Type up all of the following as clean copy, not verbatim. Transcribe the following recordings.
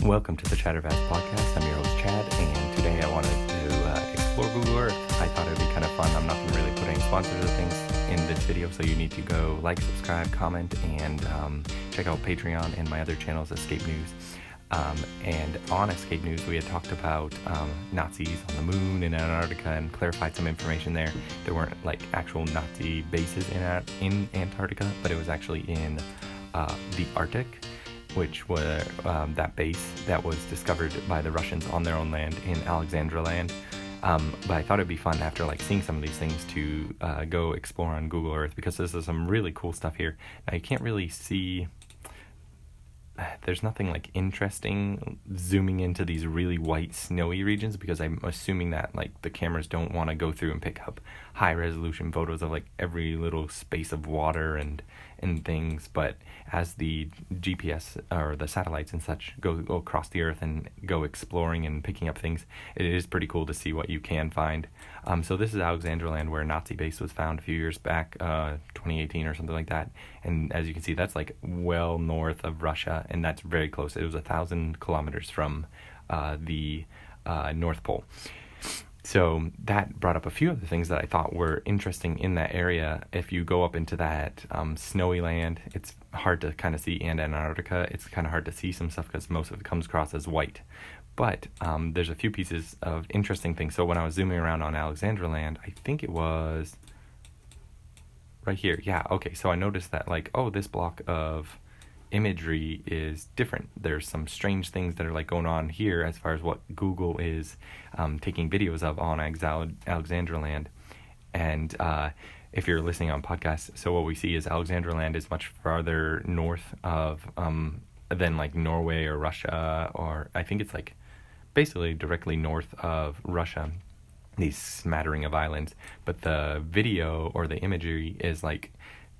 Welcome to the Chattervast podcast. I'm your host Chad, and today I wanted to explore Google Earth. I thought it would be kind of fun. I'm not going to really put any sponsors or things in this video, so you need to go like, subscribe, comment, and check out Patreon and my other channels, Escape News. And on Escape News, we had talked about Nazis on the moon in Antarctica and clarified some information there. There weren't like actual Nazi bases in Antarctica, but it was actually in the Arctic, which was that base that was discovered by the Russians on their own land in Alexandria land. But I thought it'd be fun after like seeing some of these things to go explore on Google Earth, because this is some really cool stuff here. Now you can't really see, there's nothing like interesting zooming into these really white snowy regions, because I'm assuming that like the cameras don't want to go through and pick up high resolution photos of like every little space of water and things. But as the GPS or the satellites and such go across the earth and go exploring and picking up things, it is pretty cool to see what you can find. So this is Alexandria land, where a Nazi base was found a few years back, 2018 or something like that. And as you can see, that's like well north of Russia, and that's very close. It was 1,000 kilometers from the North Pole. So that brought up a few of the things that I thought were interesting in that area. If you go up into that snowy land, it's hard to kind of see, and Antarctica, it's kind of hard to see some stuff because most of it comes across as white. But there's a few pieces of interesting things. So when I was zooming around on Alexandria land, I think it was right here. Yeah, okay. So I noticed that like, oh, this block of imagery is different. There's some strange things that are like going on here as far as what Google is taking videos of on Alexandria land. And if you're listening on podcasts, so what we see is Alexandria land is much farther north of than like Norway or Russia, or I think it's like basically directly north of Russia, these smattering of islands. But the video or the imagery is like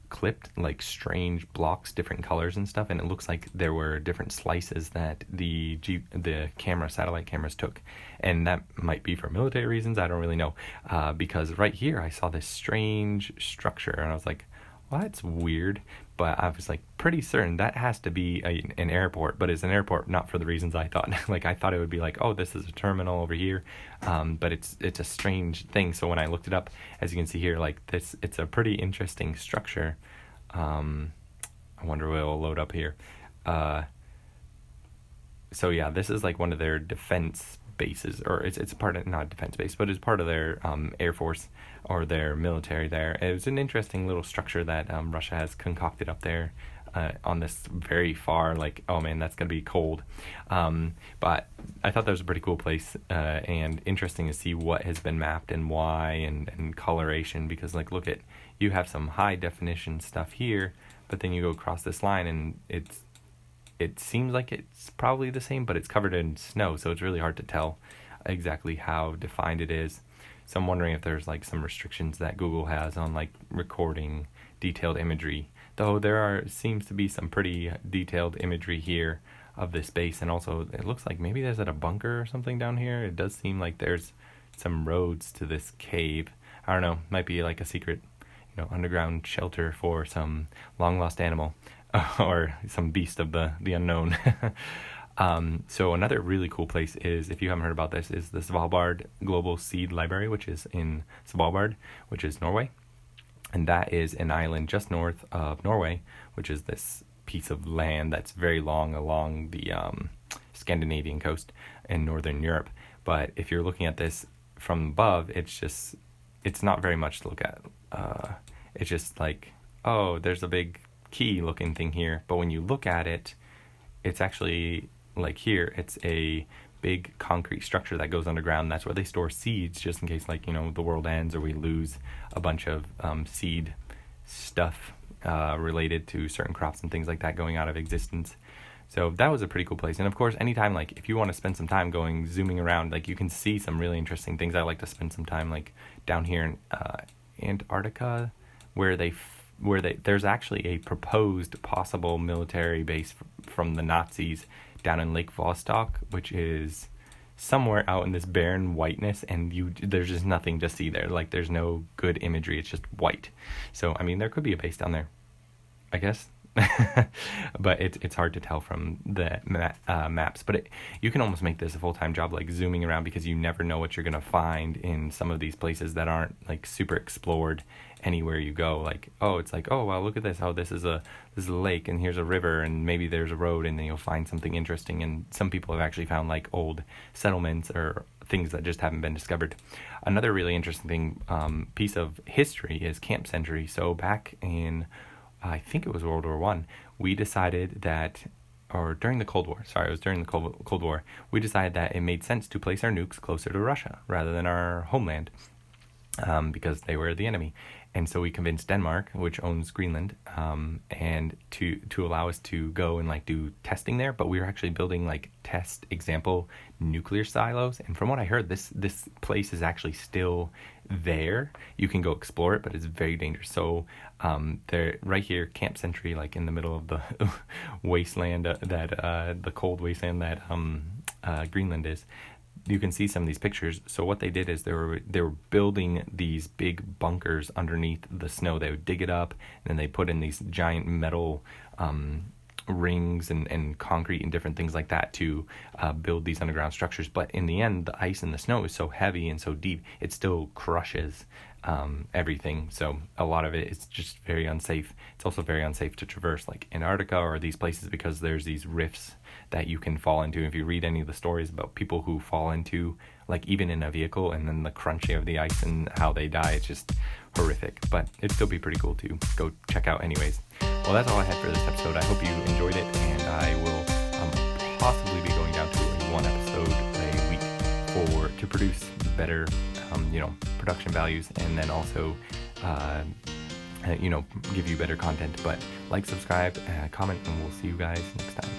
clipped like strange blocks, different colors and stuff, and it looks like there were different slices that the satellite cameras took, and that might be for military reasons. I don't really know, because right here I saw this strange structure and I was like, well, that's weird. But I was like pretty certain that has to be an airport, but it's an airport not for the reasons I thought. Like I thought it would be like, oh, this is a terminal over here, but it's a strange thing. So when I looked it up, as you can see here, like this, it's a pretty interesting structure. I wonder what will load up here. So yeah, this is like one of their defense bases, or it's part of, not defense base, but it's part of their air force or their military there. It was an interesting little structure that Russia has concocted up there on this very far, like, oh man, that's gonna be cold. But I thought that was a pretty cool place, and interesting to see what has been mapped and why, and coloration, because like look at, you have some high definition stuff here, but then you go across this line and it seems like it's probably the same, but it's covered in snow, so it's really hard to tell exactly how defined it is. So I'm wondering if there's like some restrictions that Google has on like recording detailed imagery, though seems to be some pretty detailed imagery here of this base. And also it looks like maybe there's a bunker or something down here. It does seem like there's some roads to this cave. I don't know, might be like a secret, underground shelter for some long lost animal or some beast of the unknown. So another really cool place is, if you haven't heard about this, is the Svalbard Global Seed Library, which is in Svalbard, which is Norway. And that is an island just north of Norway, which is this piece of land that's very long along the Scandinavian coast in northern Europe. But if you're looking at this from above, it's not very much to look at. It's just like, oh, there's a big key looking thing here. But when you look at it, it's actually like here, it's a big concrete structure that goes underground. That's where they store seeds, just in case like, the world ends or we lose a bunch of seed stuff related to certain crops and things like that going out of existence. So that was a pretty cool place. And of course, anytime, like if you want to spend some time zooming around, like you can see some really interesting things. I like to spend some time like down here in Antarctica, where there's actually a proposed possible military base from the Nazis down in Lake Vostok, which is somewhere out in this barren whiteness, and there's just nothing to see there. Like there's no good imagery. It's just white. So I mean, there could be a base down there, I guess. but it's hard to tell from the maps. But you can almost make this a full-time job, like zooming around, because you never know what you're gonna find in some of these places that aren't like super explored anywhere you go. Like, oh, it's like, oh, well, look at this. Oh, this is a lake, and here's a river, and maybe there's a road, and then you'll find something interesting. And some people have actually found like old settlements or things that just haven't been discovered. Another really interesting piece of history is Camp Century. So back in, I think it was World War I, we decided that, or during the Cold War, sorry, it was during the Cold War, we decided that it made sense to place our nukes closer to Russia rather than our homeland, because they were the enemy. And so we convinced Denmark, which owns Greenland, and to allow us to go and like do testing there. But we were actually building like test example nuclear silos. And from what I heard, this place is actually still there. You can go explore it, but it's very dangerous. So they're right here, Camp Century, like in the middle of the wasteland the cold wasteland that Greenland is. You can see some of these pictures. So what they did is they were building these big bunkers underneath the snow. They would dig it up, and then they put in these giant metal rings and concrete and different things like that to build these underground structures. But in the end, the ice and the snow is so heavy and so deep, it still crushes everything. So a lot of it is just very unsafe. It's also very unsafe to traverse like Antarctica or these places, because there's these rifts that you can fall into. If you read any of the stories about people who fall into, like even in a vehicle, and then the crunching of the ice and how they die, it's just horrific. But it'd still be pretty cool to go check out anyways. Well, that's all I had for this episode. I hope you enjoyed it, and I will possibly be going down to one episode a week to produce better production values, and then also give you better content. But like, subscribe, comment, and we'll see you guys next time.